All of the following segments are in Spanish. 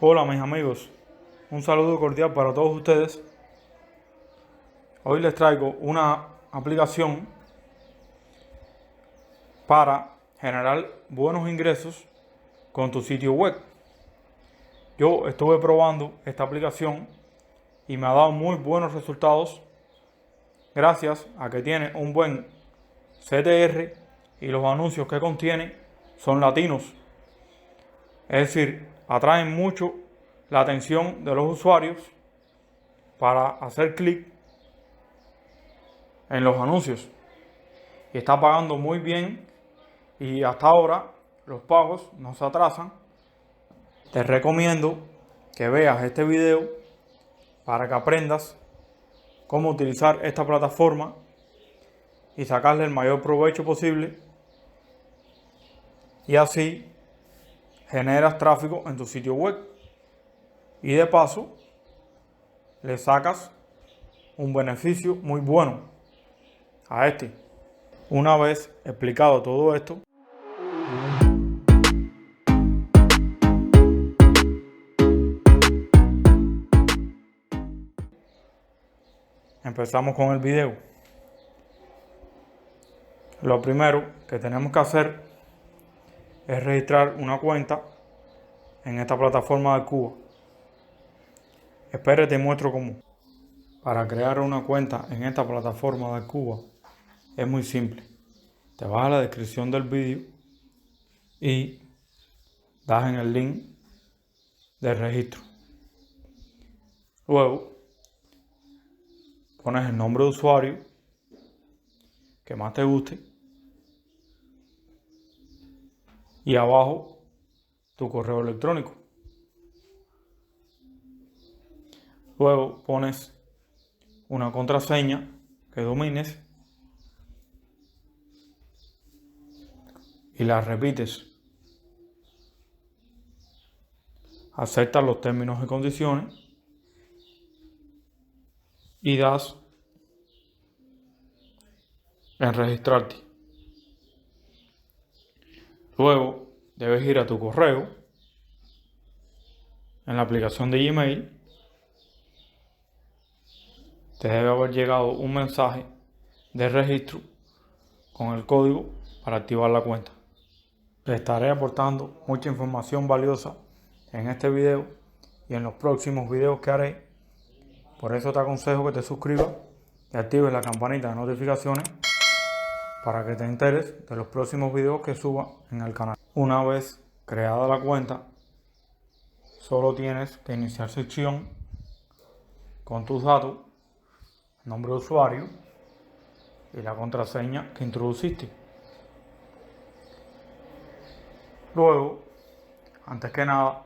Hola mis amigos, un saludo cordial para todos ustedes. Hoy les traigo una aplicación para generar buenos ingresos con tu sitio web. Yo estuve probando esta aplicación y me ha dado muy buenos resultados gracias a que tiene un buen CTR y los anuncios que contiene son latinos. Es decir, atraen mucho la atención de los usuarios para hacer clic en los anuncios. Y está pagando muy bien y hasta ahora los pagos no se atrasan. Te recomiendo que veas este video para que aprendas cómo utilizar esta plataforma y sacarle el mayor provecho posible, y así generas tráfico en tu sitio web y de paso le sacas un beneficio muy bueno a este. Una vez explicado todo esto, empezamos con el video. Lo primero que tenemos que hacer es registrar una cuenta en esta plataforma de Cuba. Espere, te muestro cómo. Para crear una cuenta en esta plataforma de Cuba es muy simple. Te vas a la descripción del vídeo y das en el link de registro. Luego pones el nombre de usuario que más te guste y abajo tu correo electrónico. Luego pones una contraseña que domines y la repites. Aceptas los términos y condiciones y das en registrarte. Luego debes ir a tu correo en la aplicación de Gmail. Te debe haber llegado un mensaje de registro con el código para activar la cuenta. Te estaré aportando mucha información valiosa en este video y en los próximos videos que haré. Por eso te aconsejo que te suscribas y actives la campanita de notificaciones para que te enteres de los próximos videos que suba en el canal. Una vez creada la cuenta, solo tienes que iniciar sesión con tus datos, nombre de usuario y la contraseña que introduciste. Luego, antes que nada,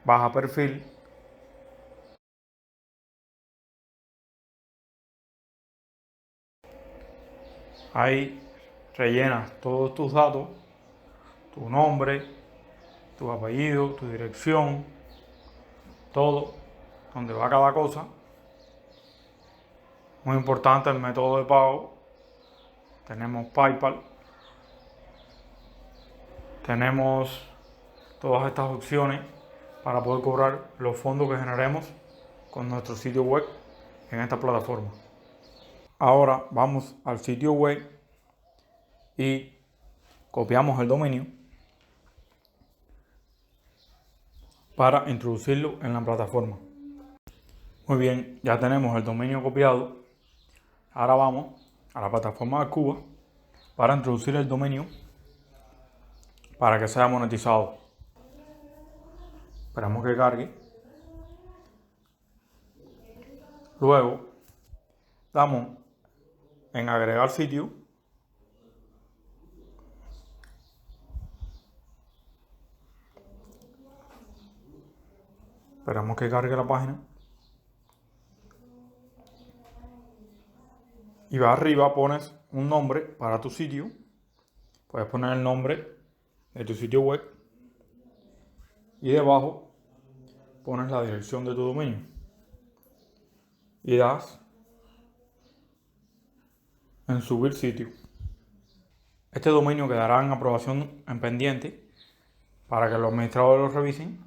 vas a perfil. Ahí rellenas todos tus datos, tu nombre, tu apellido, tu dirección, todo, donde va cada cosa. Muy importante el método de pago. Tenemos PayPal. Tenemos todas estas opciones para poder cobrar los fondos que generemos con nuestro sitio web en esta plataforma. Ahora vamos al sitio web y copiamos el dominio para introducirlo en la plataforma. Muy bien, ya tenemos el dominio copiado. Ahora vamos a la plataforma de Cuba para introducir el dominio para que sea monetizado. Esperamos que cargue. Luego damos en agregar sitio. Esperamos que cargue la página. Y va arriba, pones un nombre para tu sitio. Puedes poner el nombre de tu sitio web. Y debajo pones la dirección de tu dominio. Y das en subir sitio. Este dominio quedará en aprobación en pendiente para que los administradores lo revisen.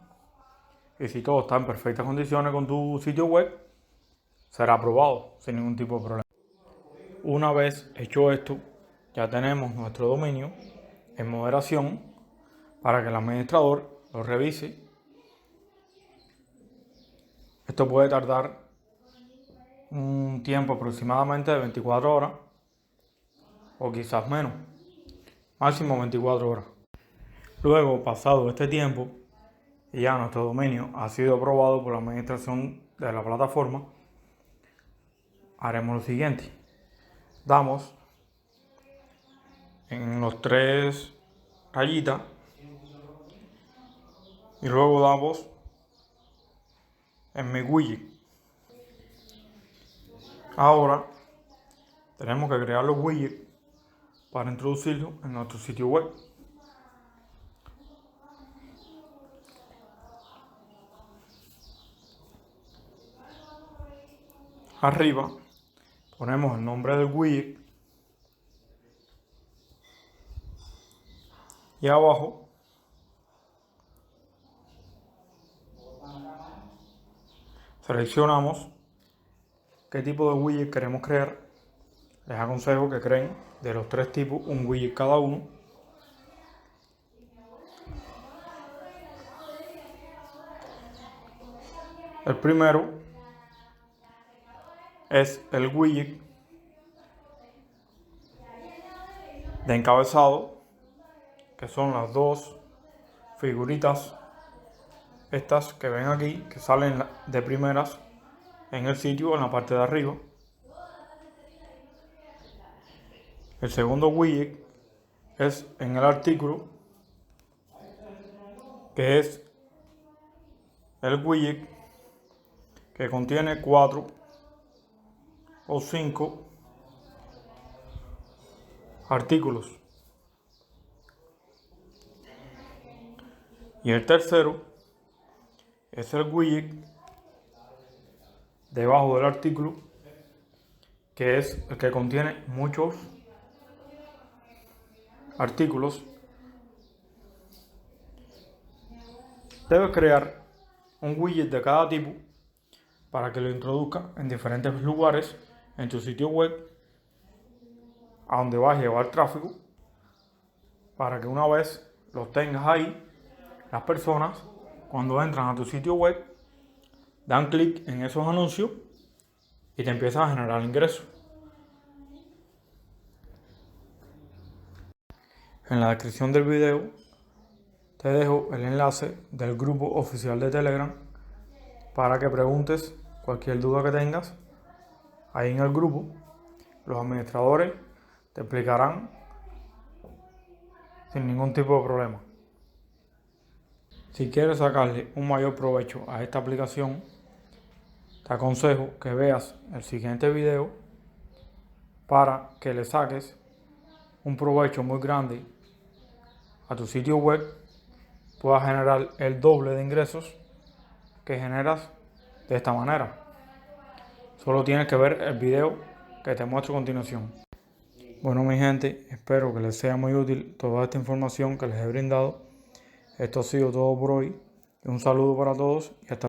Y si todo está en perfectas condiciones con tu sitio web, será aprobado sin ningún tipo de problema. Una vez hecho esto, ya tenemos nuestro dominio en moderación para que el administrador lo revise. Esto puede tardar un tiempo aproximadamente de 24 horas o quizás menos, máximo 24 horas. Luego, pasado este tiempo, y ya nuestro dominio ha sido aprobado por la administración de la plataforma, haremos lo siguiente. Damos en los 3 rayitas y luego damos en mi widget. Ahora tenemos que crear los widgets para introducirlos en nuestro sitio web. Arriba ponemos el nombre del widget y abajo seleccionamos qué tipo de widget queremos crear. Les aconsejo que creen de los 3 tipos un widget cada uno. El primero es el widget de encabezado, que son las 2 figuritas estas que ven aquí, que salen de primeras en el sitio en la parte de arriba. El segundo widget es en el artículo, que es el widget que contiene 4 o 5 artículos. Y el tercero es el widget debajo del artículo, que es el que contiene muchos artículos. Debes crear un widget de cada tipo para que lo introduzca en diferentes lugares en tu sitio web a donde vas a llevar tráfico, para que una vez los tengas ahí, las personas cuando entran a tu sitio web dan clic en esos anuncios y te empiezan a generar ingresos. En la descripción del video te dejo el enlace del grupo oficial de Telegram para que preguntes cualquier duda que tengas. Ahí en el grupo los administradores te explicarán sin ningún tipo de problema. Si quieres sacarle un mayor provecho a esta aplicación, te aconsejo que veas el siguiente video para que le saques un provecho muy grande a tu sitio web, puedas generar el doble de ingresos que generas de esta manera. Solo tienes que ver el video que te muestro a continuación. Bueno, mi gente, espero que les sea muy útil toda esta información que les he brindado. Esto ha sido todo por hoy. Un saludo para todos y hasta